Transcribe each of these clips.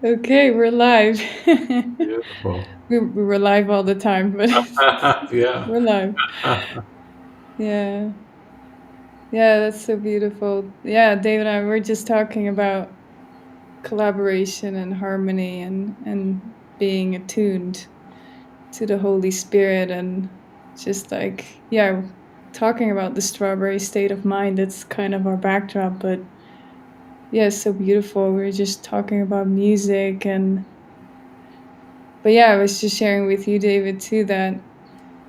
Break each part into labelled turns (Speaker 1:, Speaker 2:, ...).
Speaker 1: Okay, we're live.
Speaker 2: Beautiful.
Speaker 1: We were live all the time, but
Speaker 2: Yeah.
Speaker 1: we're live. Yeah. Yeah, that's so beautiful. Yeah, Dave and I were just talking about collaboration and harmony and being attuned to the Holy Spirit and just like, yeah, talking about the strawberry state of mind. That's kind of our backdrop, but yeah, it's so beautiful. We were just talking about music and but yeah, I was just sharing with you, David, too, that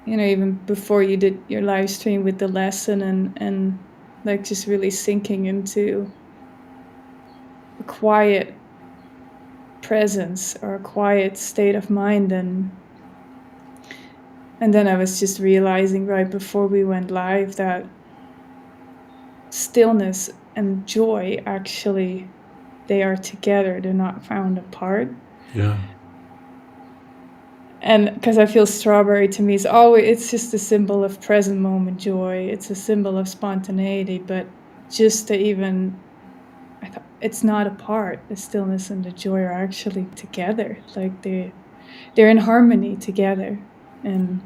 Speaker 1: even before you did your live stream with the lesson and like just really sinking into a quiet presence or a quiet state of mind and then I was just realizing right before we went live that stillness and joy actually they are together, they're not found apart.
Speaker 2: Yeah.
Speaker 1: And because I feel strawberry to me is always, it's just a symbol of present moment joy. It's a symbol of spontaneity, but just to even, I thought it's not apart. The stillness and the joy are actually together. Like they're in harmony together. And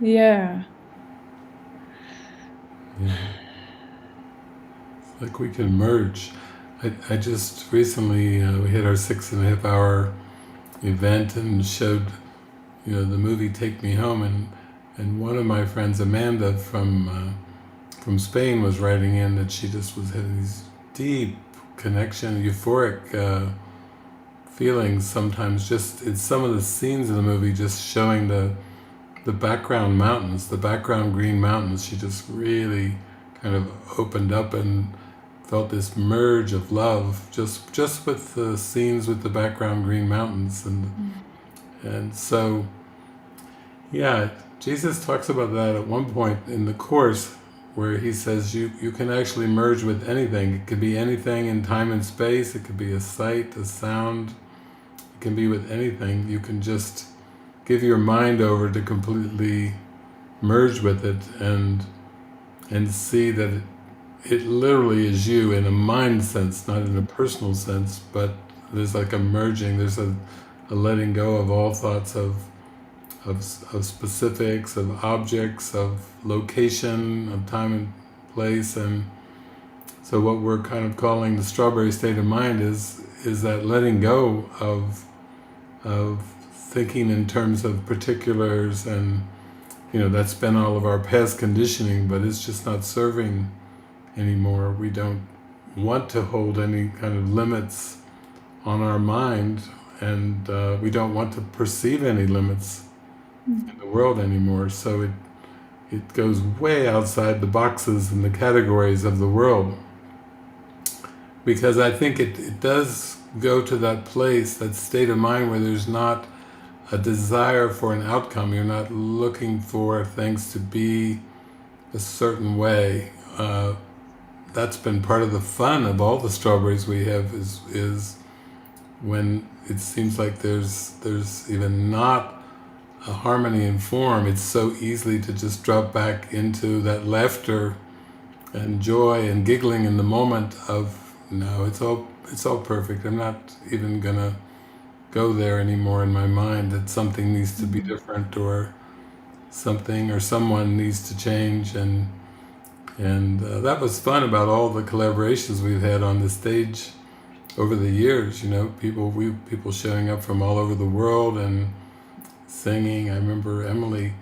Speaker 1: yeah.
Speaker 2: Yeah. It's like we can merge. I just recently we had our 6.5 hour event and showed the movie Take Me Home, and one of my friends, Amanda from Spain, was writing in that she just was having these deep connection, euphoric feelings sometimes, just in some of the scenes in the movie, just showing the background mountains, the background green mountains. She just really kind of opened up and felt this merge of love just with the scenes with the background green mountains, and so yeah, Jesus talks about that at one point in the course where he says you can actually merge with anything. It could be anything in time and space. It could be a sight, a sound. It can be with anything. You can just give your mind over to completely merge with it and see that it literally is you in a mind sense, not in a personal sense, but there's like a merging, there's a letting go of all thoughts of specifics, of objects, of location, of time and place. And so what we're kind of calling the strawberry state of mind is that letting go of thinking in terms of particulars, and that's been all of our past conditioning, but it's just not serving anymore. We don't want to hold any kind of limits on our mind, and we don't want to perceive any limits in the world anymore. So it goes way outside the boxes and the categories of the world, because I think it does go to that place, that state of mind where there's not a desire for an outcome. You're not looking for things to be a certain way. That's been part of the fun of all the strawberries we have is when it seems like there's even not a harmony in form. It's so easily to just drop back into that laughter and joy and giggling in the moment of, no, it's all perfect. I'm not even gonna go there anymore in my mind that something needs to be different, or something or someone needs to change. And that was fun about all the collaborations we've had on the stage over the years. People showing up from all over the world and singing. I remember Emily,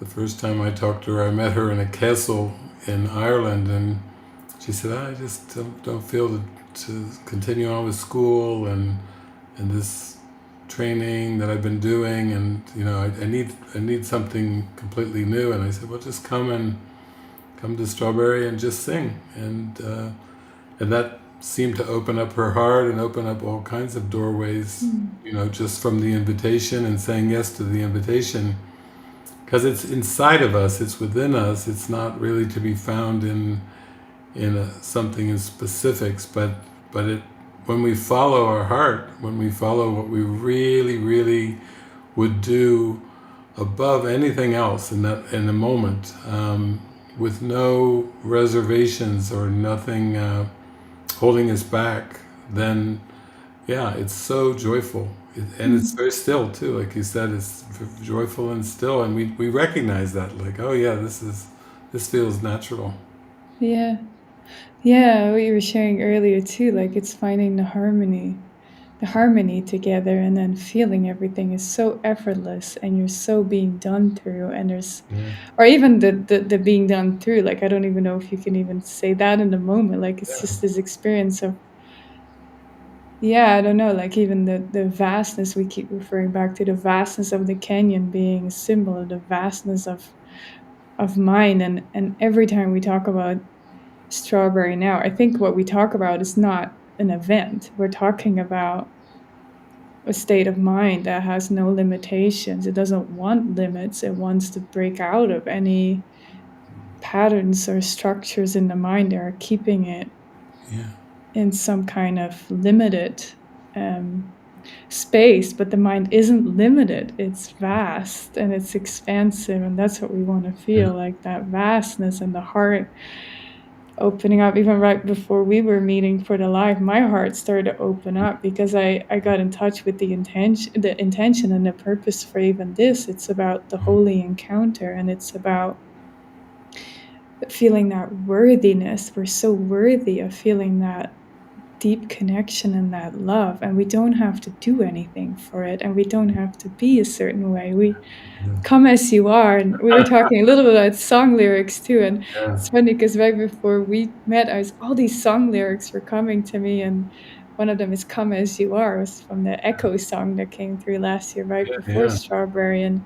Speaker 2: the first time I talked to her, I met her in a castle in Ireland, and she said, I just don't feel to continue on with school and this training that I've been doing, and I need something completely new. And I said, well, just come to Strawberry and just sing, and that seemed to open up her heart and open up all kinds of doorways, just from the invitation and saying yes to the invitation, because it's inside of us, it's within us. It's not really to be found in something in specifics, but it, when we follow our heart, when we follow what we really, really would do above anything else in the moment, with no reservations or nothing holding us back, then yeah, it's so joyful. And it's
Speaker 1: Mm.
Speaker 2: very still too, like you said, it's joyful and still, and we recognize that, like, oh yeah, this feels natural.
Speaker 1: Yeah. Yeah, what you were sharing earlier too, like it's finding the harmony together and then feeling everything is so effortless and you're so being done through and there's
Speaker 2: Yeah,
Speaker 1: or even the being done through, like I don't even know if you can even say that in the moment. Like it's
Speaker 2: yeah,
Speaker 1: just this experience of yeah, I don't know, like even the vastness we keep referring back to the vastness of the canyon being a symbol of the vastness of mind and every time we talk about strawberry now, I think what we talk about is not an event. We're talking about a state of mind that has no limitations. It doesn't want limits. It wants to break out of any patterns or structures in the mind that are keeping it
Speaker 2: yeah,
Speaker 1: in some kind of limited um, space. But the mind isn't limited, it's vast and it's expansive. And that's what we want to
Speaker 2: yeah,
Speaker 1: feel like that vastness and the heart opening up. Even right before we were meeting for the live, my heart started to open up because I got in touch with the intention and the purpose for even this. It's about the holy encounter and it's about feeling that worthiness. We're so worthy of feeling that deep connection and that love, and we don't have to do anything for it, and we don't have to be a certain way. We come as you are. And we were talking a little bit about song lyrics too, and
Speaker 2: yeah,
Speaker 1: it's funny because right before we met, I was all these song lyrics were coming to me, and one of them is "Come as You Are." It was from the Echo song that came through last year, right
Speaker 2: yeah,
Speaker 1: before
Speaker 2: yeah,
Speaker 1: Strawberry, and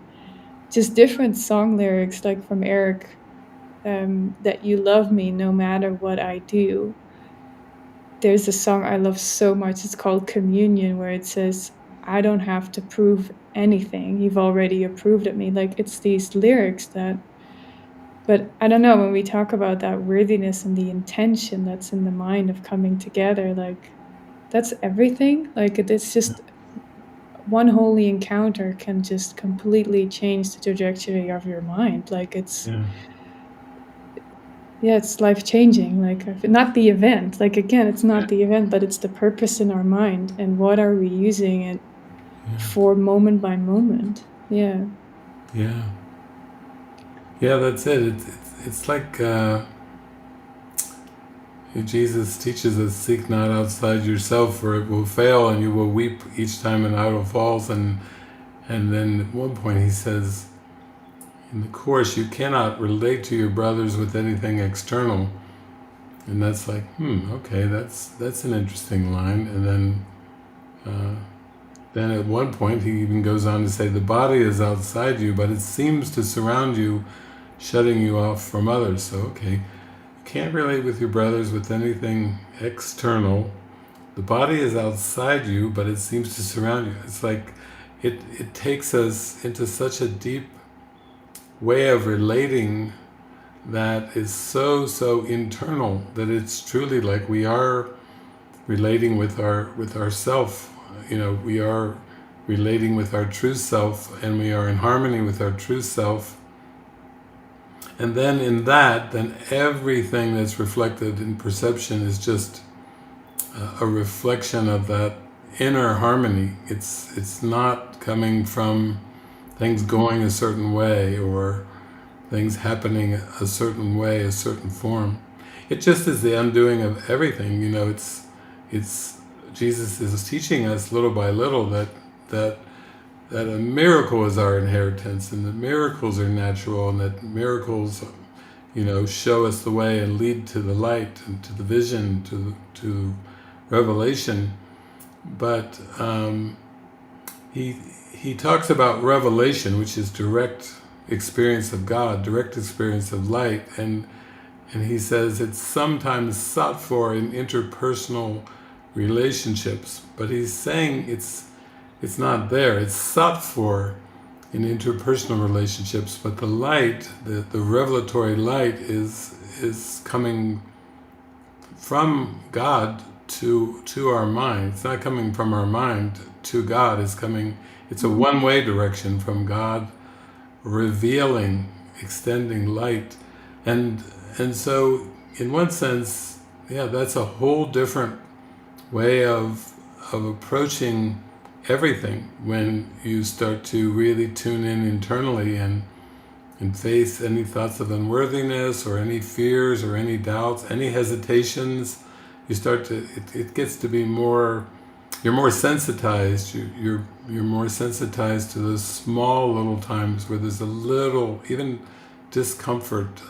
Speaker 1: just different song lyrics like from Eric, that you love me no matter what I do. There's a song I love so much. It's called Communion, where it says, I don't have to prove anything. You've already approved of me. Like it's these lyrics that, but I don't know, when we talk about that worthiness and the intention that's in the mind of coming together, like that's everything. Like it's just one holy encounter can just completely change the trajectory of your mind. Like it's,
Speaker 2: yeah,
Speaker 1: yeah, it's life changing. Like not the event. Like again, it's not the event, but it's the purpose in our mind and what are we using it for moment by moment. Yeah.
Speaker 2: yeah, yeah. That's it. It's like Jesus teaches us, "Seek not outside yourself, for it will fail, and you will weep each time an idol falls." And then at one point he says in the course, "You cannot relate to your brothers with anything external." And that's like, okay, that's an interesting line. And then at one point he even goes on to say, "The body is outside you, but it seems to surround you, shutting you off from others." So okay, you can't relate with your brothers with anything external. The body is outside you, but it seems to surround you. It's like it takes us into such a deep way of relating that is so internal that it's truly like we are relating with ourself. We are relating with our true self, and we are in harmony with our true self. And then in that, then everything that's reflected in perception is just a reflection of that inner harmony. It's not coming from things going a certain way or things happening a certain way, a certain form. It just is the undoing of everything. It's Jesus is teaching us little by little that that a miracle is our inheritance, and that miracles are natural, and that miracles, show us the way and lead to the light and to the vision, to revelation. But he he talks about revelation, which is direct experience of God, direct experience of light, and he says it's sometimes sought for in interpersonal relationships, but he's saying it's not there. It's sought for in interpersonal relationships, but the light, the revelatory light, is coming from God to our mind. It's not coming from our mind to God. It's coming. It's a one-way direction from God, revealing, extending light, and and so in one sense, yeah, that's a whole different way of approaching everything when you start to really tune in internally and face any thoughts of unworthiness or any fears or any doubts, any hesitations. You start to, it gets to be more, you're more sensitized. You're more sensitized to those small little times where there's a little, even discomfort.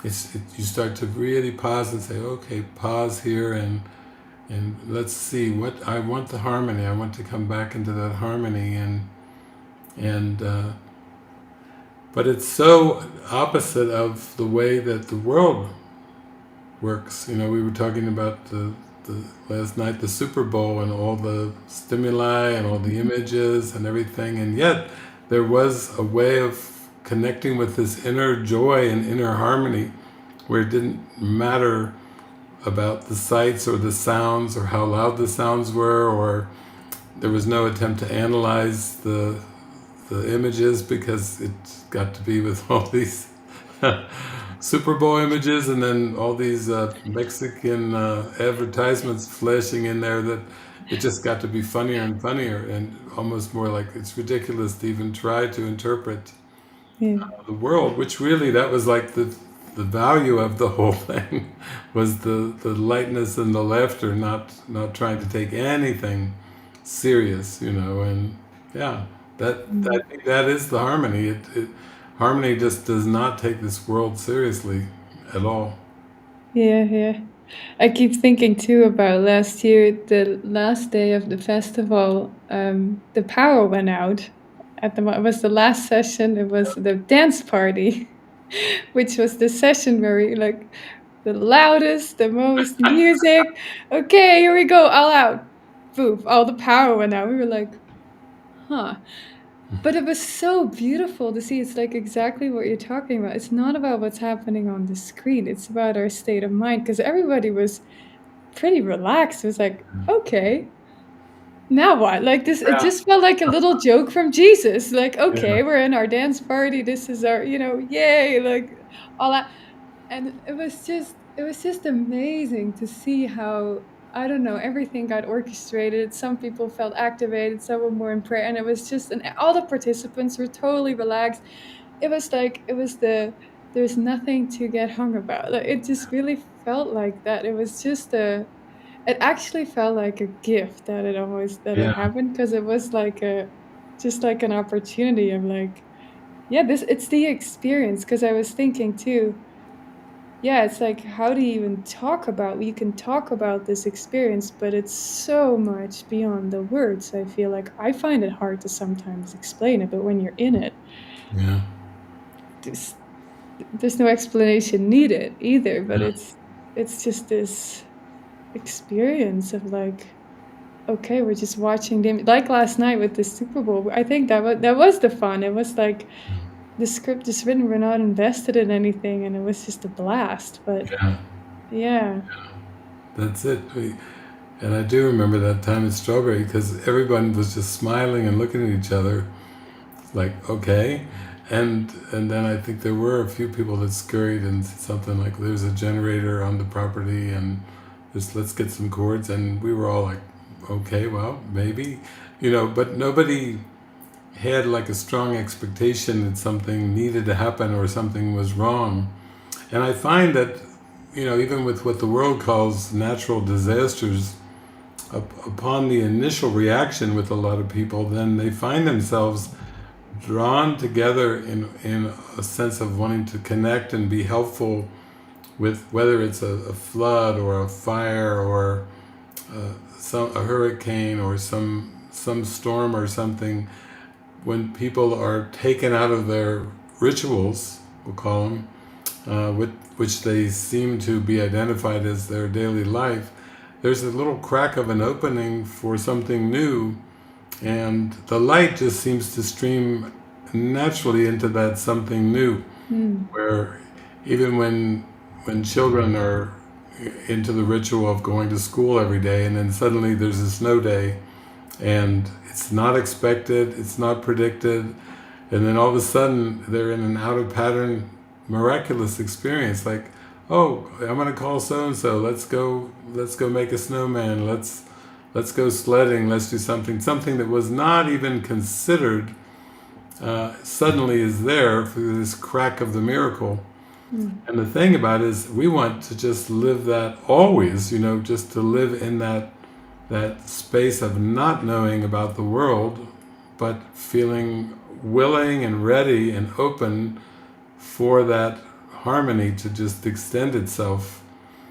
Speaker 2: You start to really pause and say, okay, pause here and let's see what I want, the harmony. I want to come back into that harmony and but it's so opposite of the way that the world works. You know, we were talking about the last night, the Super Bowl and all the stimuli and all the images and everything, and yet there was a way of connecting with this inner joy and inner harmony where it didn't matter about the sights or the sounds or how loud the sounds were, or there was no attempt to analyze the images because it got to be with all these Super Bowl images and then all these Mexican advertisements flashing in there that it just got to be funnier and funnier and almost more like it's ridiculous to even try to interpret
Speaker 1: Yeah.
Speaker 2: the world, which really that was like the value of the whole thing was the lightness and the laughter, not trying to take anything serious, you know, and yeah, I think that is the harmony. Harmony just does not take this world seriously at all.
Speaker 1: Yeah, yeah. I keep thinking too about last year, the last day of the festival, the power went out. It was the last session. It was the dance party, which was the session where we like the loudest, the most music. Okay, here we go, all out. Poof, all the power went out. We were like, huh. But it was so beautiful to see. It's like exactly what you're talking about. It's not about what's happening on the screen. It's about our state of mind because everybody was pretty relaxed. It was like, okay, now what? Like this, it
Speaker 2: Yeah,
Speaker 1: just felt like a little joke from Jesus. Like,
Speaker 2: yeah,
Speaker 1: okay, we're in our dance party. This is our, yay, like all that. And it was just amazing to see how, I don't know, everything got orchestrated. Some people felt activated, some were more in prayer, and it was just, and all the participants were totally relaxed. It was like there's nothing to get hung about. Like, it just really felt like that. It actually felt like a gift that it
Speaker 2: yeah,
Speaker 1: happened because it was like just like an opportunity of like, yeah, this it's the experience. Because I was thinking too, yeah, it's like, how do you even talk about, you can talk about this experience, but it's so much beyond the words. I feel like I find it hard to sometimes explain it, but when you're in it,
Speaker 2: yeah,
Speaker 1: there's, there's no explanation needed either, but
Speaker 2: yeah,
Speaker 1: it's just this experience of like, okay, we're just watching them, like last night with the Super Bowl. I think that was the fun. It was like the script is written, we're not invested in anything, and it was just a blast. But
Speaker 2: yeah.
Speaker 1: yeah.
Speaker 2: That's it. And I do remember that time at Strawberry because everyone was just smiling and looking at each other, like okay, and then I think there were a few people that scurried and said something like, "There's a generator on the property, and just let's get some cords." And we were all like, "Okay, well, maybe," you know. But nobody had like a strong expectation that something needed to happen or something was wrong. And I find that, you know, even with what the world calls natural disasters, upon the initial reaction with a lot of people, then they find themselves drawn together in a sense of wanting to connect and be helpful with whether it's a flood or a fire or a hurricane or some storm or something. When people are taken out of their rituals, we'll call them, which they seem to be identified as their daily life, there's a little crack of an opening for something new, and the light just seems to stream naturally into that something new.
Speaker 1: Mm.
Speaker 2: Where even when children are into the ritual of going to school every day, and then suddenly there's a snow day, and it's not expected, it's not predicted, and then all of a sudden they're in an out of pattern miraculous experience, like, oh, I'm going to call so and so, let's go make a snowman, let's go sledding, let's do something that was not even considered, suddenly is there through this crack of the miracle.
Speaker 1: Mm.
Speaker 2: And the thing about it is, we want to just live that always, just to live in that space of not knowing about the world, but feeling willing and ready and open for that harmony to just extend itself,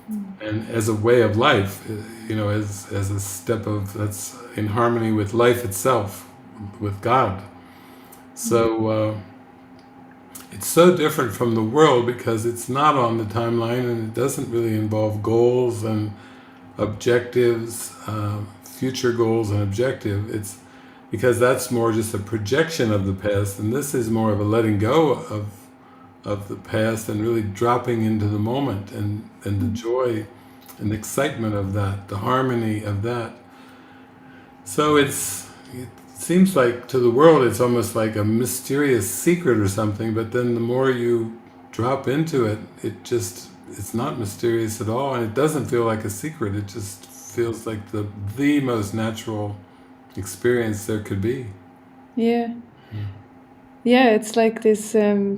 Speaker 1: Mm.
Speaker 2: and as a way of life, as a step of that's in harmony with life itself, with God.
Speaker 1: Mm.
Speaker 2: So it's so different from the world because it's not on the timeline, and it doesn't really involve goals and objectives, future goals and objective. It's because that's more just a projection of the past, and this is more of a letting go of the past and really dropping into the moment, and the
Speaker 1: Mm.
Speaker 2: joy and excitement of that, the harmony of that. So it seems like to the world it's almost like a mysterious secret or something, but then the more you drop into it, it's not mysterious at all, and it doesn't feel like a secret. It just feels like the most natural experience there could be.
Speaker 1: Yeah. Yeah, it's like this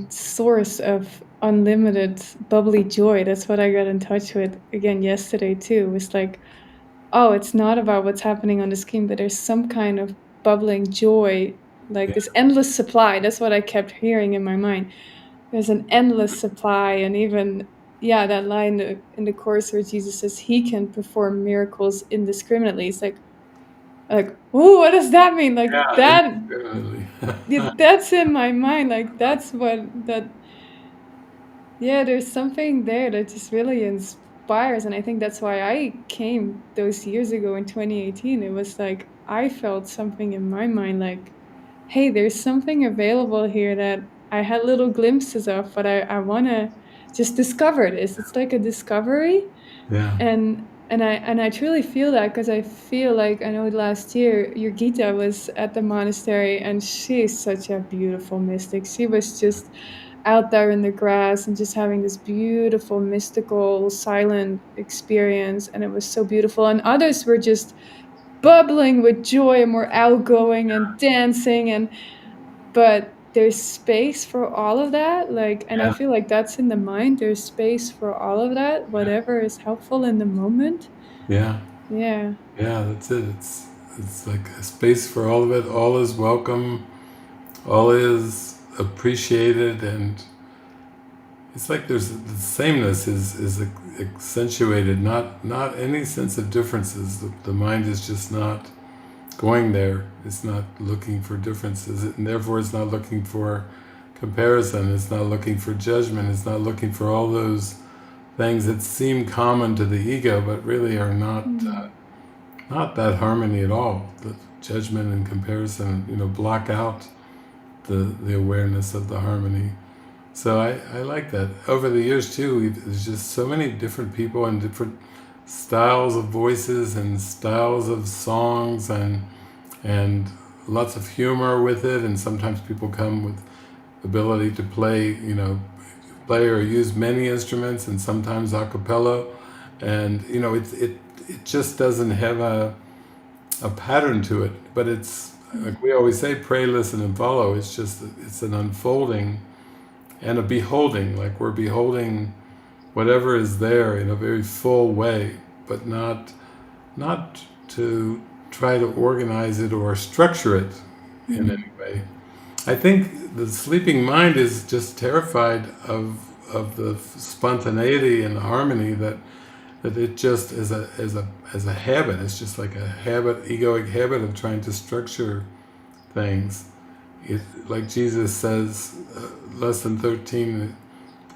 Speaker 1: source of unlimited bubbly joy. That's what I got in touch with again yesterday too. It was like, oh, it's not about what's happening on the screen, but there's some kind of bubbling joy, like
Speaker 2: Yeah,
Speaker 1: this endless supply. That's what I kept hearing in my mind. There's an endless supply, and even yeah, that line in the course where Jesus says he can perform miracles indiscriminately. It's like, oh, what does that mean? Like
Speaker 2: yeah,
Speaker 1: that
Speaker 2: indiscriminately.
Speaker 1: that's in my mind. Like that's what that yeah, there's something there that just really inspires, and I think that's why I came those years ago in 2018. It was like I felt something in my mind like, hey, there's something available here that I had little glimpses of, but I want to just discover this. It's like a discovery,
Speaker 2: Yeah,
Speaker 1: and I truly feel that because I feel like I know last year your Gita was at the monastery, and she's such a beautiful mystic. She was just out there in the grass and just having this beautiful mystical silent experience, and it was so beautiful, and others were just bubbling with joy and more outgoing and dancing, and but there's space for all of that, like, and I
Speaker 2: yeah,
Speaker 1: feel like that's in the mind. There's space for all of that, whatever is helpful in the moment.
Speaker 2: yeah,
Speaker 1: Yeah.
Speaker 2: yeah. That's it. It's like a space for all of it. All is welcome. All is appreciated, and it's like there's the sameness is accentuated. Not any sense of differences. The mind is just not going there. It's not looking for differences, and therefore it's not looking for comparison. It's not looking for judgment. It's not looking for all those things that seem common to the ego, but really are
Speaker 1: Mm.
Speaker 2: not that harmony at all. The judgment and comparison, block out the awareness of the harmony. So I like that. Over the years too, there's just so many different people and different styles of voices and styles of songs, and lots of humor with it. And sometimes people come with ability to play or use many instruments, and sometimes a cappella. And it just doesn't have a pattern to it. But it's like we always say, pray, listen, and follow. It's an unfolding and a beholding, like we're beholding whatever is there in a very full way, but not to try to organize it or structure it in
Speaker 1: Mm.
Speaker 2: any way. I think the sleeping mind is just terrified of the spontaneity and the harmony that it just as a habit. It's just like a habit, egoic habit of trying to structure things. It, like Jesus says, lesson 13,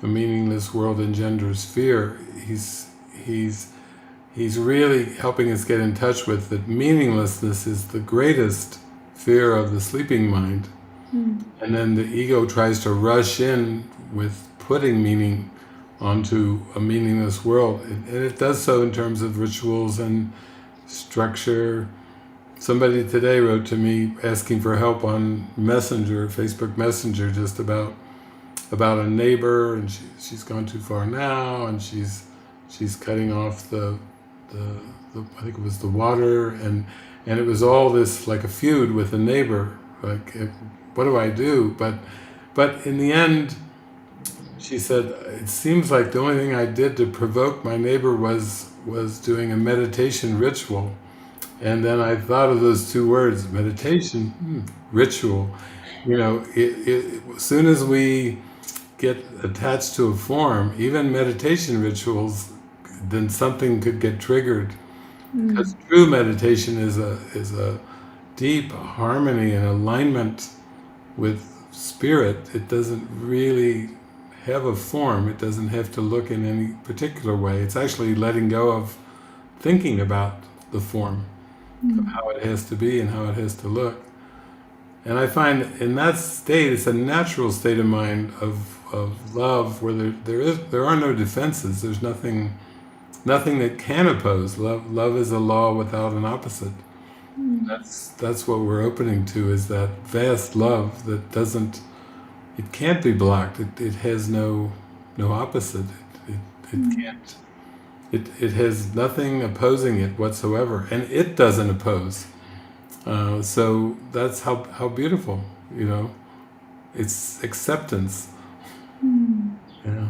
Speaker 2: the meaningless world engenders fear. He's he's really helping us get in touch with that meaninglessness is the greatest fear of the sleeping mind.
Speaker 1: Mm.
Speaker 2: And then the ego tries to rush in with putting meaning onto a meaningless world. And it does so in terms of rituals and structure. Somebody today wrote to me asking for help on Messenger, Facebook Messenger, just about a neighbor, and she's gone too far now, and she's cutting off the I think it was the water, and it was all this like a feud with a neighbor. Like, what do I do? But in the end, she said, it seems like the only thing I did to provoke my neighbor was doing a meditation ritual. And then I thought of those two words, meditation, ritual. You know, as soon as we get attached to a form, even meditation rituals, then something could get triggered. Because
Speaker 1: Mm.
Speaker 2: true meditation is a deep harmony and alignment with spirit. It doesn't really have a form. It doesn't have to look in any particular way. It's actually letting go of thinking about the form, of
Speaker 1: Mm.
Speaker 2: how it has to be and how it has to look. And I find in that state, it's a natural state of mind of love, where there are no defenses. There's nothing that can oppose. Love is a law without an opposite.
Speaker 1: Mm.
Speaker 2: That's what we're opening to, is that vast love that doesn't, it can't be blocked. It has no opposite. It
Speaker 1: Mm.
Speaker 2: can't. It has nothing opposing it whatsoever, and it doesn't oppose. So that's how beautiful, you know. It's acceptance.
Speaker 1: Mm.
Speaker 2: Yeah.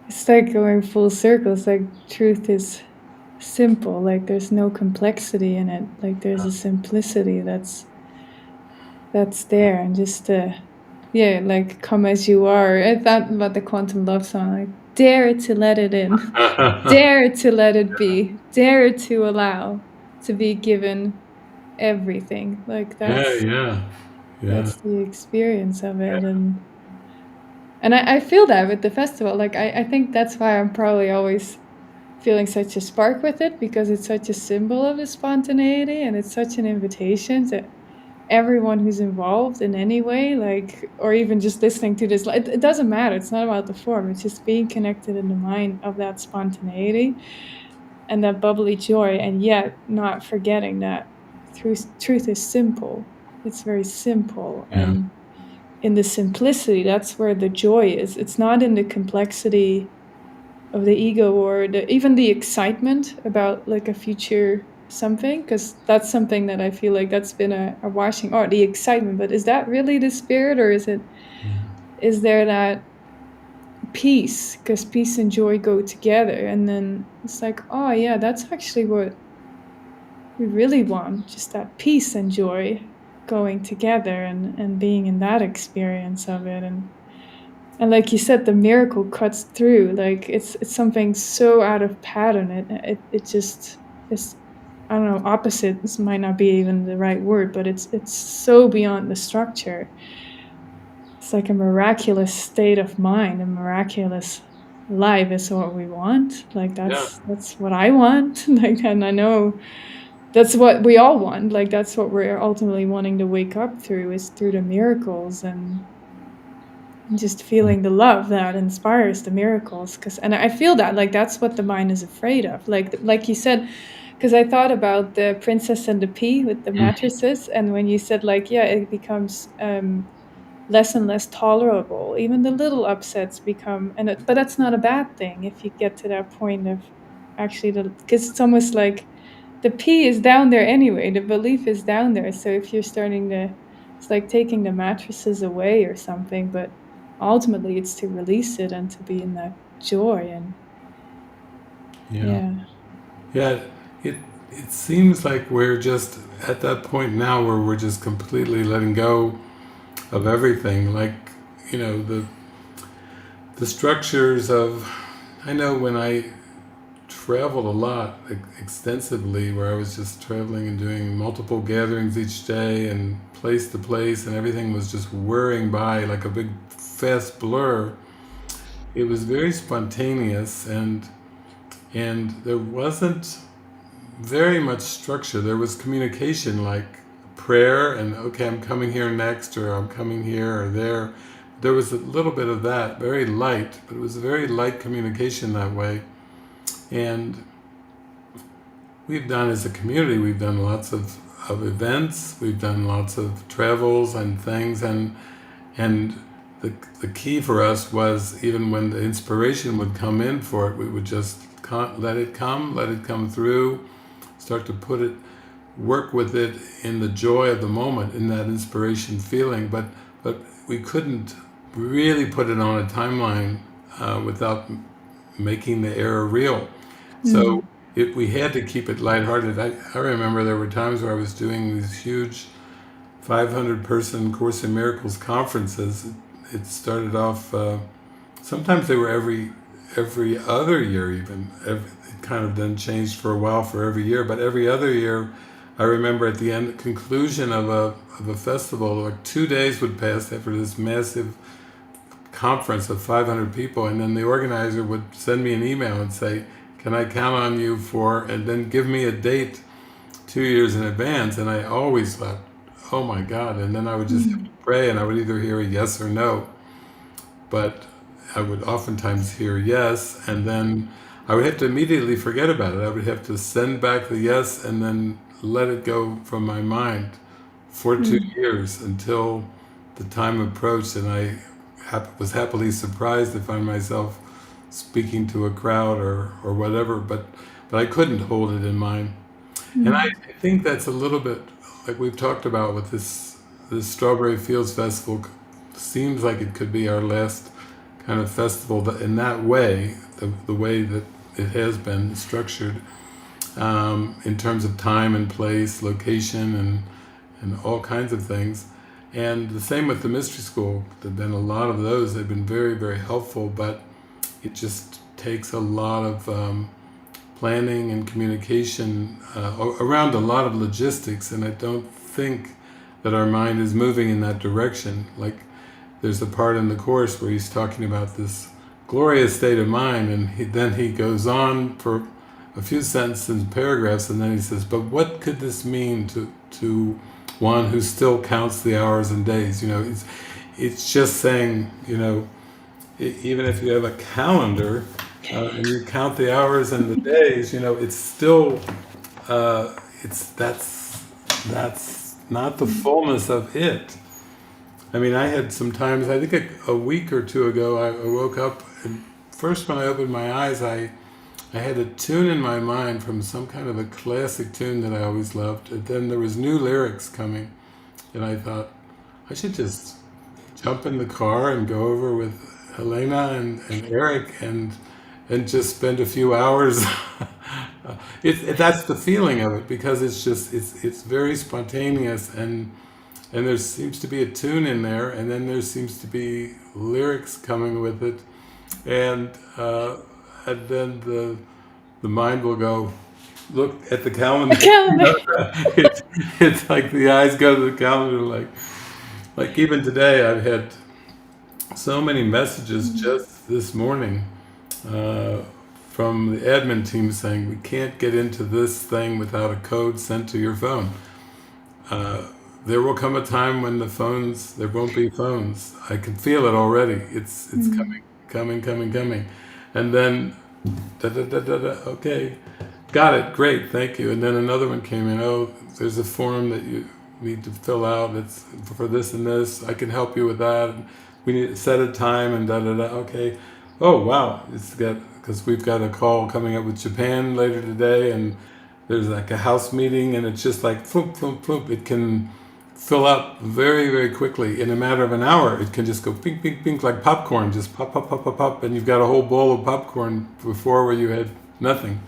Speaker 1: It's like going full circle. It's like truth is simple. Like there's no complexity in it. Like there's a simplicity that's there, and just yeah, like come as you are. I thought about the quantum love song, like dare to let it in, dare to let it be, dare to allow to be given everything. Like
Speaker 2: Yeah, yeah, yeah,
Speaker 1: that's the experience of it. And I feel that with the festival. Like I think that's why I'm probably always feeling such a spark with it, because it's such a symbol of the spontaneity, and it's such an invitation to everyone who's involved in any way, like, or even just listening to this. It doesn't matter. It's not about the form. It's just being connected in the mind of that spontaneity and that bubbly joy, and yet not forgetting that truth is simple. It's very simple,
Speaker 2: yeah,
Speaker 1: and in the simplicity, that's where the joy is. It's not in the complexity of the ego, or even the excitement about like a future something, because that's something that I feel like that's been a washing. Oh, the excitement, but is that really the spirit, or is there that peace? Because peace and joy go together, and then it's like, oh yeah, that's actually what we really want, just that peace and joy going together, and being in that experience of it. And like you said, the miracle cuts through. Like it's something so out of pattern. It just is, I don't know, opposite. This might not be even the right word, but it's so beyond the structure. It's like a miraculous state of mind, a miraculous life is what we want. Like
Speaker 2: yeah,
Speaker 1: that's what I want. Like, and I know that's what we all want. Like that's what we're ultimately wanting to wake up through, is through the miracles, and just feeling the love that inspires the miracles. Because, and I feel that, like, that's what the mind is afraid of, like you said. Because I thought about the princess and the pea with the
Speaker 2: mm,
Speaker 1: mattresses, and when you said, like, yeah, it becomes less and less tolerable, even the little upsets become, but that's not a bad thing if you get to that point of actually, because it's almost like the P is down there anyway. The belief is down there. So if you're starting to, it's like taking the mattresses away or something, but ultimately it's to release it and to be in that joy. And
Speaker 2: yeah,
Speaker 1: yeah.
Speaker 2: yeah. It it seems like we're just at that point now where we're just completely letting go of everything. Like, you know, the structures of. I know when I traveled a lot, extensively, where I was just traveling and doing multiple gatherings each day and place to place, and everything was just whirring by like a big fast blur. It was very spontaneous, and there wasn't very much structure. There was communication, like prayer and, okay, I'm coming here next, or I'm coming here or there. There was a little bit of that, very light, but it was a very light communication that way. And we've done, as a community, we've done lots of events, we've done lots of travels and things, and the key for us was, even when the inspiration would come in for it, we would just let it come through, start to work with it in the joy of the moment, in that inspiration feeling. But we couldn't really put it on a timeline without making the error real. So we had to keep it lighthearted. I remember there were times where I was doing these huge 500-person Course in Miracles conferences. It started off, sometimes they were every other year even. It kind of then changed for a while for every year, but every other year, I remember at the conclusion of a festival, like 2 days would pass after this massive conference of 500 people, and then the organizer would send me an email and say, can I count on you and then give me a date 2 years in advance. And I always thought, oh my God. And then I would just have to pray, and I would either hear a yes or no. But I would oftentimes hear yes, and then I would have to immediately forget about it. I would have to send back the yes and then let it go from my mind for 2 years until the time approached, and I was happily surprised to find myself speaking to a crowd or whatever, but I couldn't hold it in mind. And I think that's a little bit like we've talked about with this Strawberry Fields Festival. Seems like it could be our last kind of festival in that way, the way that it has been structured, in terms of time and place, location, and all kinds of things. And the same with the Mystery School. There have been a lot of those. They've been very, very helpful, but it just takes a lot of planning and communication around a lot of logistics, and I don't think that our mind is moving in that direction. Like, there's a part in the Course where he's talking about this glorious state of mind, and then he goes on for a few sentences and paragraphs, and then he says, but what could this mean to one who still counts the hours and days? It's just saying, even if you have a calendar and you count the hours and the days, it's still that's not the fullness of it. I mean, I had some times, I think a week or two ago, I woke up, and first when I opened my eyes, I had a tune in my mind from some kind of a classic tune that I always loved. And then there was new lyrics coming, and I thought, I should just jump in the car and go over with Helena and Eric and just spend a few hours. That's the feeling of it, because it's very spontaneous, and there seems to be a tune in there, and then there seems to be lyrics coming with it, and then the mind will go, look at the calendar. It's like the eyes go to the calendar. Like even today, I've had so many messages just this morning from the admin team saying, we can't get into this thing without a code sent to your phone. There will come a time when there won't be phones. I can feel it already. It's coming. And then, okay, got it, great, thank you. And then another one came in, there's a form that you need to fill out. It's for this and this. I can help you with that. We need to set a time and okay. Oh, wow, because we've got a call coming up with Japan later today, and there's like a house meeting, and it's just like, floop, floop, floop. It can fill up very, very quickly. In a matter of an hour, it can just go pink, pink, pink, like popcorn, just pop, pop, pop, pop, pop, and you've got a whole bowl of popcorn before where you had nothing.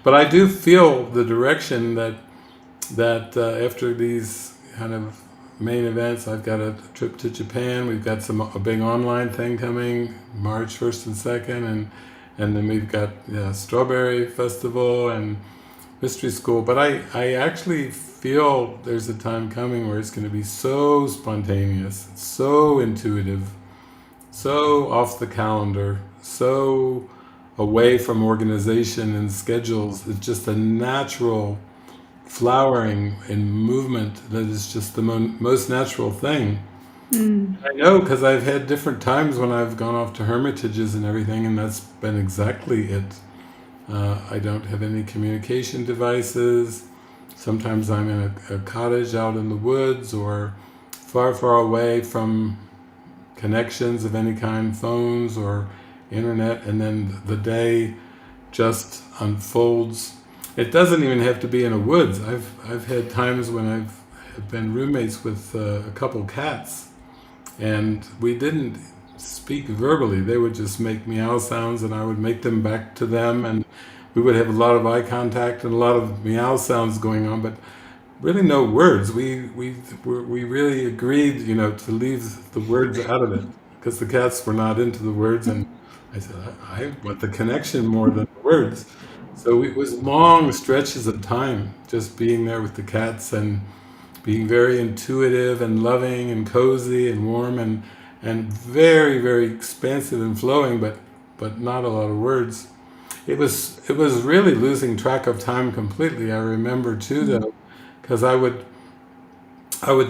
Speaker 2: But I do feel the direction that after these kind of main events, I've got a trip to Japan. We've got a big online thing coming, March 1st and 2nd, and then we've got Strawberry Festival and Mystery School. But I actually feel there's a time coming where it's going to be so spontaneous, so intuitive, so off the calendar, so away from organization and schedules. It's just a natural flowering and movement that is just the most natural thing. I know, because I've had different times when I've gone off to hermitages and everything, and that's been exactly it. I don't have any communication devices. Sometimes I'm in a cottage out in the woods or far, far away from connections of any kind, phones or internet, and then the day just unfolds. It doesn't even have to be in a woods. I've had times when I've been roommates with a couple cats, and we didn't speak verbally. They would just make meow sounds, and I would make them back to them, and we would have a lot of eye contact and a lot of meow sounds going on, but really no words. We really agreed, to leave the words out of it because the cats were not into the words, and I said I want the connection more than the words. So it was long stretches of time just being there with the cats and being very intuitive and loving and cozy and warm and very, very expansive and flowing, but not a lot of words. It was really losing track of time completely. I remember too, though, because I would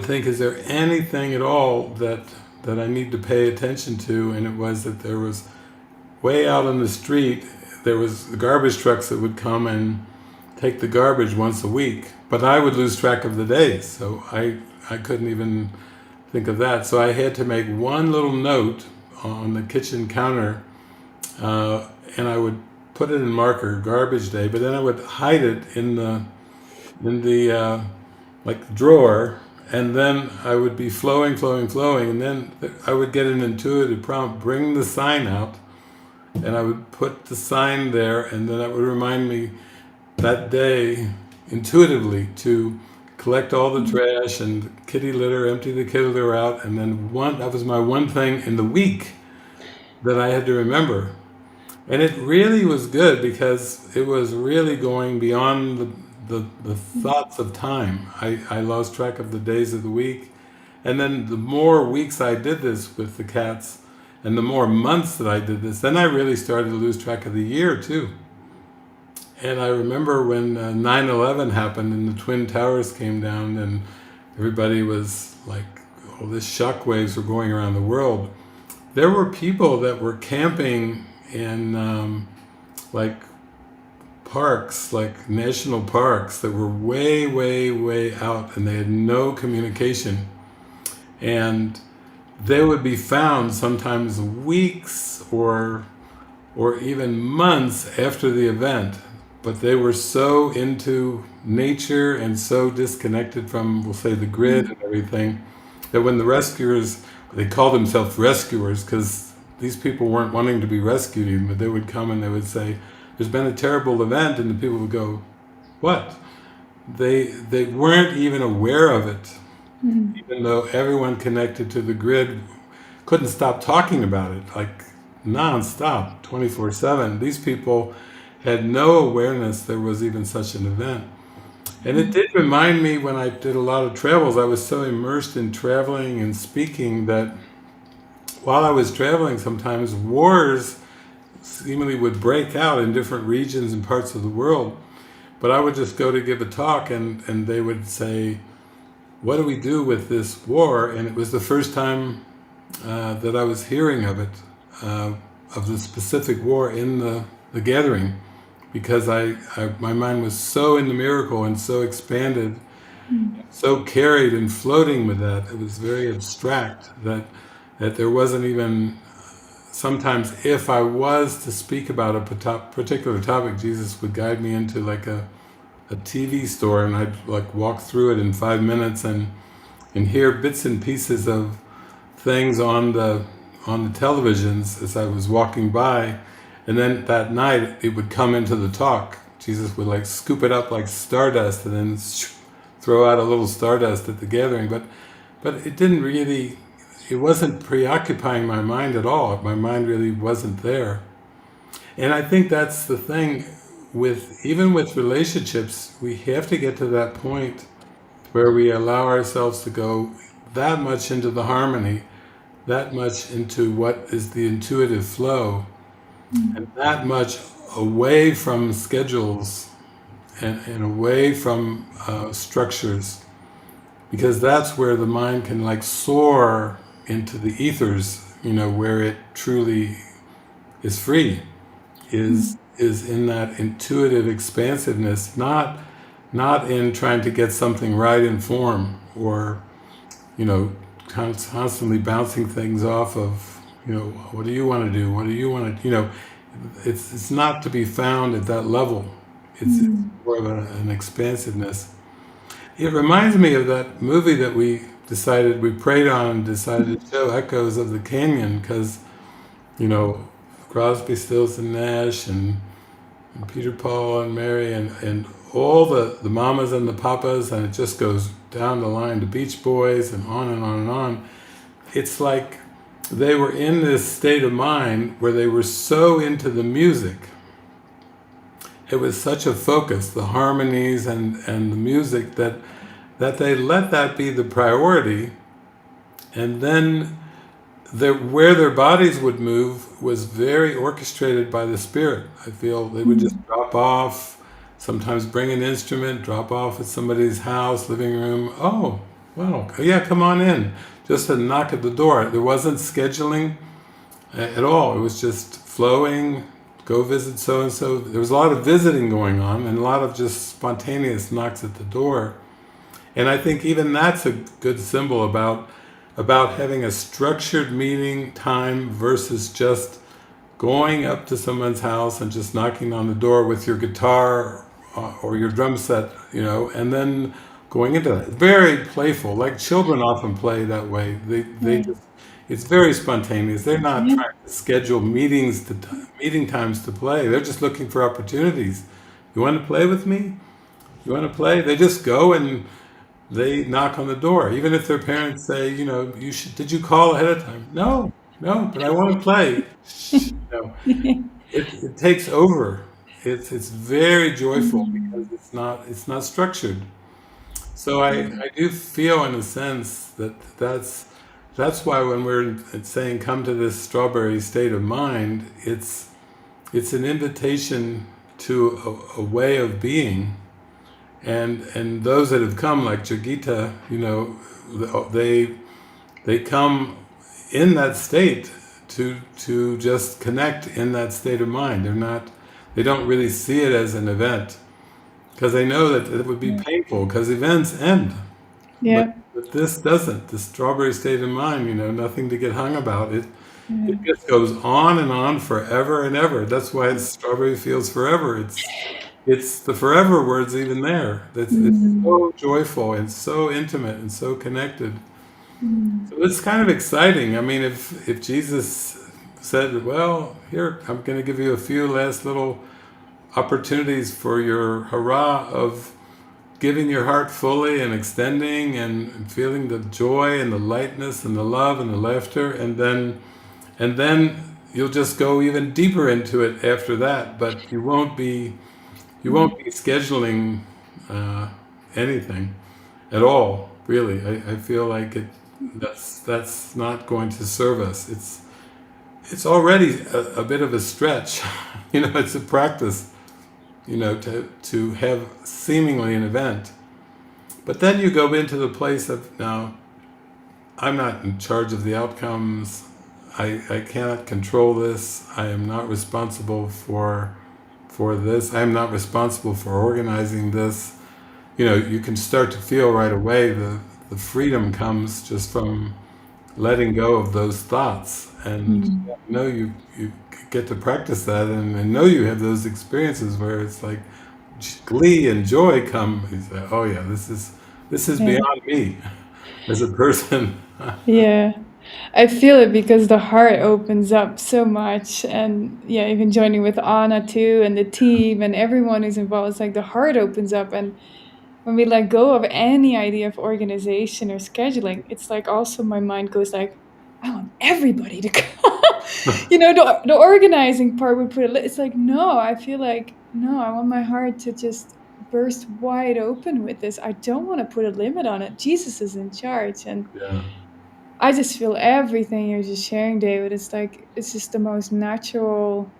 Speaker 2: think, is there anything at all that I need to pay attention to? And it was that there was way out on the street, there was the garbage trucks that would come and take the garbage once a week, but I would lose track of the days, so I couldn't even think of that. So I had to make one little note on the kitchen counter, and I would put it in marker, garbage day, but then I would hide it in the like drawer, and then I would be flowing, flowing, flowing, and then I would get an intuitive prompt, bring the sign out, and I would put the sign there, and then that would remind me that day intuitively to collect all the trash and kitty litter, empty the kitty litter out, and then that was my one thing in the week that I had to remember. And it really was good because it was really going beyond the thoughts of time. I lost track of the days of the week. And then the more weeks I did this with the cats, and the more months that I did this, then I really started to lose track of the year too. And I remember when 9/11 happened and the Twin Towers came down and everybody was like, all these shock waves were going around the world. There were people that were camping in like parks, like national parks that were way, way, way out, and they had no communication. And they would be found sometimes weeks or even months after the event, but they were so into nature and so disconnected from, we'll say, the grid and everything, that when the rescuers, they called themselves rescuers because these people weren't wanting to be rescued even, but they would come and they would say, there's been a terrible event, and the people would go, what? They weren't even aware of it, even though everyone connected to the grid couldn't stop talking about it, like non-stop, 24/7. These people had no awareness there was even such an event. And it did remind me when I did a lot of travels, I was so immersed in traveling and speaking that while I was traveling, sometimes wars seemingly would break out in different regions and parts of the world. But I would just go to give a talk, and they would say, what do we do with this war? And it was the first time that I was hearing of it, of the specific war in the gathering, because my mind was so in the miracle and so expanded, so carried and floating with that. It was very abstract that there wasn't even, sometimes if I was to speak about a particular topic, Jesus would guide me into like a TV store, and I'd like walk through it in 5 minutes and hear bits and pieces of things on the televisions as I was walking by, and then that night it would come into the talk. Jesus would like scoop it up like stardust and then throw out a little stardust at the gathering, but it didn't really, it wasn't preoccupying my mind at all. My mind really wasn't there. And I think that's the thing even with relationships, we have to get to that point where we allow ourselves to go that much into the harmony, that much into what is the intuitive flow, and that much away from schedules and away from structures, because that's where the mind can like soar into the ethers, where it truly is free, is in that intuitive expansiveness, not in trying to get something right in form, or constantly bouncing things off of You know, what do you want to do? What do you want to, you know, it's not to be found at that level. It's
Speaker 1: Mm.
Speaker 2: more of an expansiveness. It reminds me of that movie that we prayed on and decided to show, Echoes of the Canyon, because, you know, Crosby, Stills and Nash and Peter, Paul and Mary and all the mamas and the papas, and it just goes down the line to Beach Boys and on and on and on. It's like they were in this state of mind where they were so into the music. It was such a focus, the harmonies and the music, that they let that be the priority. And then where their bodies would move was very orchestrated by the spirit. I feel they would just
Speaker 1: Mm.
Speaker 2: drop off, sometimes bring an instrument, drop off at somebody's house, living room. Oh, wow, yeah, come on in. Just a knock at the door. There wasn't scheduling at all. It was just flowing, go visit so and so. There was a lot of visiting going on and a lot of just spontaneous knocks at the door. And I think even that's a good symbol about having a structured meeting time versus just going up to someone's house and just knocking on the door with your guitar or your drum set, you know, and then going into that. Very playful, like children often play that way. They
Speaker 1: Yeah.
Speaker 2: just, it's very spontaneous. They're not
Speaker 1: Yeah.
Speaker 2: trying to schedule meeting times to play. They're just looking for opportunities. You want to play with me? You want to play? They just go and they knock on the door, even if their parents say, you know, you should. Did you call ahead of time? No, no, but I want to play. Shh, no, it takes over. It's very joyful because
Speaker 1: Mm.
Speaker 2: it's not structured. So I do feel in a sense that that's why when we're saying come to this strawberry state of mind, it's an invitation to a way of being. And those that have come, like Jagita, you know, they they come in that state to just connect in that state of mind. They don't really see it as an event because they know that it would be
Speaker 1: Yeah.
Speaker 2: painful because events end. But,
Speaker 1: Yeah.
Speaker 2: but this doesn't. The strawberry state of mind, you know, nothing to get hung about. It
Speaker 1: Yeah.
Speaker 2: just goes on and on forever and ever. That's why it's strawberry feels forever. It's the forever word's even there. It's
Speaker 1: Mm.
Speaker 2: so joyful and so intimate and so connected.
Speaker 1: Mm.
Speaker 2: So it's kind of exciting. I mean, if Jesus said, "Well, here I'm going to give you a few last little opportunities for your hurrah of giving your heart fully and extending and feeling the joy and the lightness and the love and the laughter, and then you'll just go even deeper into it after that, but you won't be scheduling uh, anything at all, really. I feel like that's not going to serve us. It's already a bit of a stretch. You know, it's a practice, you know, to have seemingly an event. But then you go into the place of, now, I'm not in charge of the outcomes. I cannot control this. I am not responsible for this. I am not responsible for organizing this. You know, you can start to feel right away the freedom comes just from letting go of those thoughts. And
Speaker 1: Mm.
Speaker 2: you know, you get to practice that and know you have those experiences where it's like glee and joy come. You say, oh yeah, this is
Speaker 1: Yeah.
Speaker 2: beyond me as a person.
Speaker 1: Yeah. I feel it because the heart opens up so much, and yeah, even joining with Anna too and the team and everyone who's involved, it's like the heart opens up. And when we let go of any idea of organization or scheduling, it's like also my mind goes like, I want everybody to come. The organizing part would put it's like, no, I feel like, no, I want my heart to just burst wide open with this. I don't want to put a limit on it. Jesus is in charge. And
Speaker 2: Yeah,
Speaker 1: I just feel everything you're just sharing, David. It's like, it's just the most natural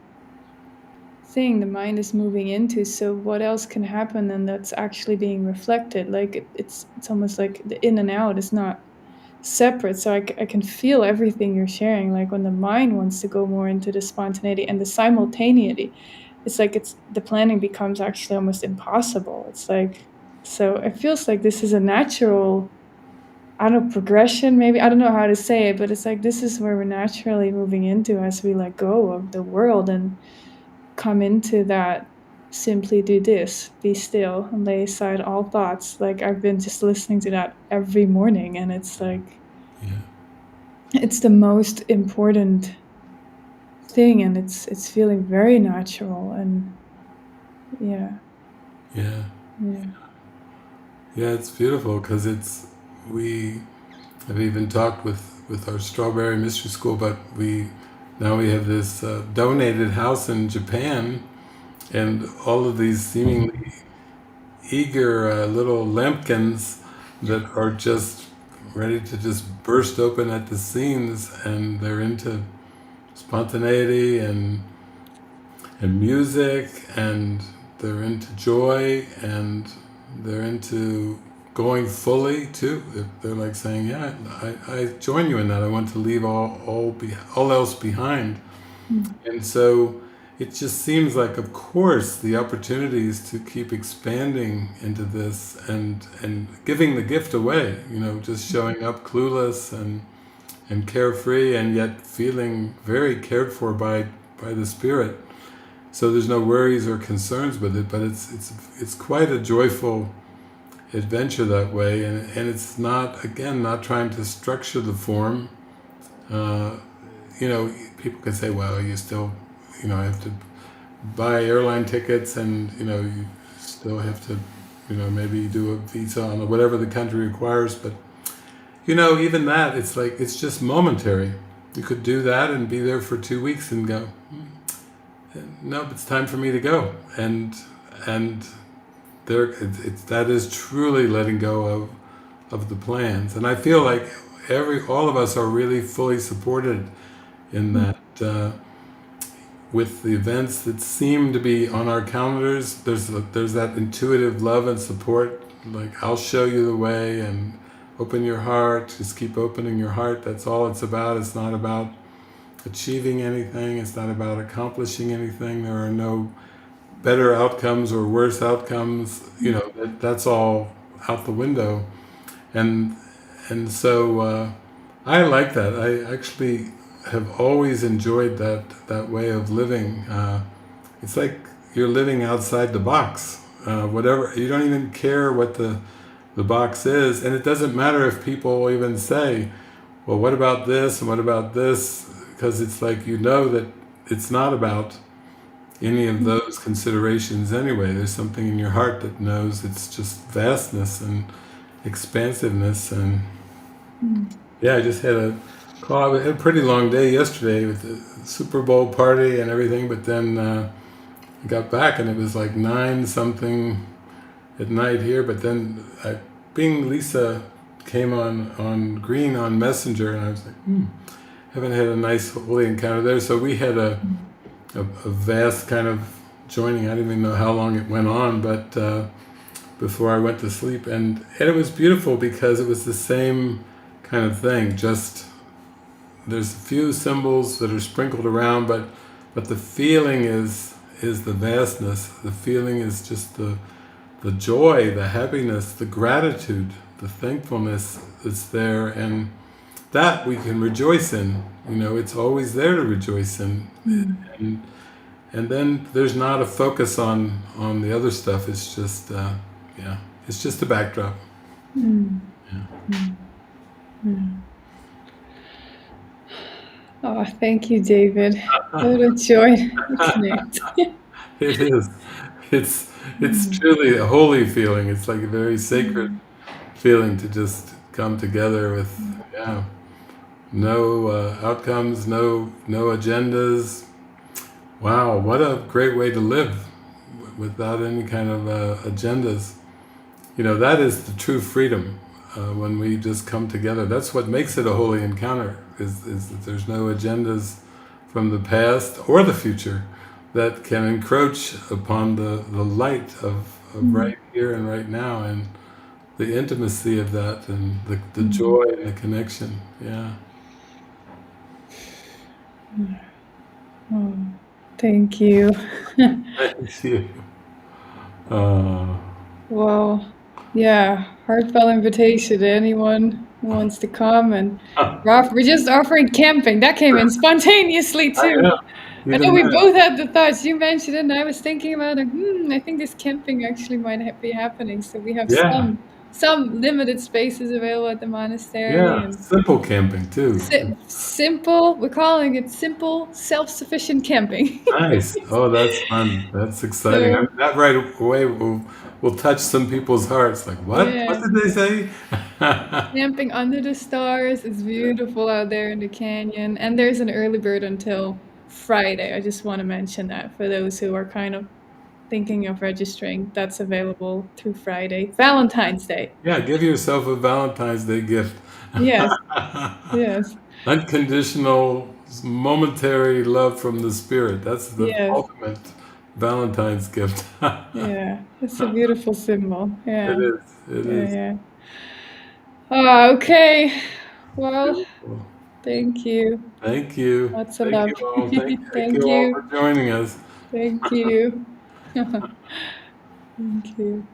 Speaker 1: thing the mind is moving into. So what else can happen and that's actually being reflected? Like it's almost like the in and out is not separate. So I can feel everything you're sharing. Like when the mind wants to go more into the spontaneity and the simultaneity, it's like it's the planning becomes actually almost impossible. It's like, so it feels like this is a natural I don't know, progression maybe. I don't know how to say it, but it's like this is where we're naturally moving into as we let go of the world and come into that simply do this, be still and lay aside all thoughts. Like I've been just listening to that every morning, and it's like
Speaker 2: Yeah.
Speaker 1: it's the most important thing, and it's feeling very natural. And yeah,
Speaker 2: Yeah.
Speaker 1: yeah.
Speaker 2: Yeah, it's beautiful because we have even talked with our Strawberry Mystery School, but now we have this donated house in Japan, and all of these seemingly eager little lambkins that are just ready to just burst open at the seams, and they're into spontaneity and music, and they're into joy, and they're into going fully too. They're like saying, "Yeah, I join you in that. I want to leave all else behind."
Speaker 1: Mm.
Speaker 2: And so it just seems like, of course, the opportunities to keep expanding into this and giving the gift away. Just showing up clueless and carefree, and yet feeling very cared for by the Spirit. So there's no worries or concerns with it, but it's quite a joyful adventure that way, and it's not trying to structure the form. Uh, People can say, well, you still, have to buy airline tickets, and you still have to, maybe do a visa on whatever the country requires, but even that, it's like it's just momentary. You could do that and be there for 2 weeks and go, no, it's time for me to go, and there, that is truly letting go of the plans, and I feel like all of us are really fully supported in that. With the events that seem to be on our calendars, there's that intuitive love and support. Like, I'll show you the way, and open your heart. Just keep opening your heart. That's all it's about. It's not about achieving anything. It's not about accomplishing anything. There are no better outcomes or worse outcomes. That's all out the window. And so I like that. I actually have always enjoyed that way of living. It's like you're living outside the box. Whatever, you don't even care what the box is, and it doesn't matter if people even say, "Well, what about this and what about this?" Because it's like that it's not about any of those considerations anyway. There's something in your heart that knows it's just vastness and expansiveness. And
Speaker 1: Mm.
Speaker 2: yeah, I just had a call. I had a pretty long day yesterday with the Super Bowl party and everything, but then I got back and it was like 9 something at night here. But then Bing Lisa came on green on Messenger, and I was like, haven't had a nice holy encounter there. So we had a vast kind of joining. I didn't even know how long it went on, but before I went to sleep, and it was beautiful because it was the same kind of thing. Just there's a few symbols that are sprinkled around, but the feeling is the vastness. The feeling is just the joy, the happiness, the gratitude, the thankfulness that's there, and that we can rejoice in. It's always there to rejoice in. And and then there's not a focus on the other stuff. It's just it's just a backdrop.
Speaker 1: Mm.
Speaker 2: Yeah.
Speaker 1: Mm. Mm. Oh, thank you, David. What a joy to connect.
Speaker 2: It is. It's it's
Speaker 1: Mm.
Speaker 2: truly a holy feeling. It's like a very sacred
Speaker 1: Mm.
Speaker 2: feeling to just come together with no outcomes, no agendas. Wow, what a great way to live without any kind of agendas. That is the true freedom when we just come together. That's what makes it a holy encounter, is that there's no agendas from the past or the future that can encroach upon the light of
Speaker 1: Mm.
Speaker 2: right here and right now, and the intimacy of that, and the
Speaker 1: Mm.
Speaker 2: joy and the connection. Yeah.
Speaker 1: Mm. Oh, thank you.
Speaker 2: Thank you. Uh,
Speaker 1: Wow. Yeah, heartfelt invitation to anyone who wants to come, and we're just offering camping. That came in spontaneously
Speaker 2: I
Speaker 1: too.
Speaker 2: know.
Speaker 1: I know
Speaker 2: Even
Speaker 1: we
Speaker 2: that.
Speaker 1: both had the thoughts. You mentioned it, and I was thinking about it. I think this camping actually might be happening. So we have
Speaker 2: Yeah.
Speaker 1: some limited spaces available at the monastery,
Speaker 2: Yeah.
Speaker 1: and
Speaker 2: Simple camping too.
Speaker 1: simple. We're calling it simple, self-sufficient camping.
Speaker 2: Nice. Oh, that's fun. That's exciting.
Speaker 1: So
Speaker 2: That right away will touch some people's hearts. Like, what? What
Speaker 1: yeah,
Speaker 2: did they say?
Speaker 1: camping under the stars is beautiful out there in the canyon, and there's an early bird until Friday. I just want to mention that for those who are kind of thinking of registering, that's available through Friday, Valentine's Day.
Speaker 2: Yeah, give yourself a Valentine's Day gift.
Speaker 1: Yes, yes,
Speaker 2: Unconditional, momentary love from the spirit. That's the
Speaker 1: yes,
Speaker 2: ultimate Valentine's gift.
Speaker 1: yeah. It's a beautiful symbol.
Speaker 2: It
Speaker 1: Yeah,
Speaker 2: is. It
Speaker 1: yeah,
Speaker 2: is.
Speaker 1: yeah. Oh, okay. Well,
Speaker 2: Beautiful.
Speaker 1: thank you.
Speaker 2: Thank you.
Speaker 1: Lots of
Speaker 2: Thank
Speaker 1: love.
Speaker 2: you all. Thank
Speaker 1: Thank
Speaker 2: you all for
Speaker 1: you.
Speaker 2: joining us.
Speaker 1: Thank you. Thank you.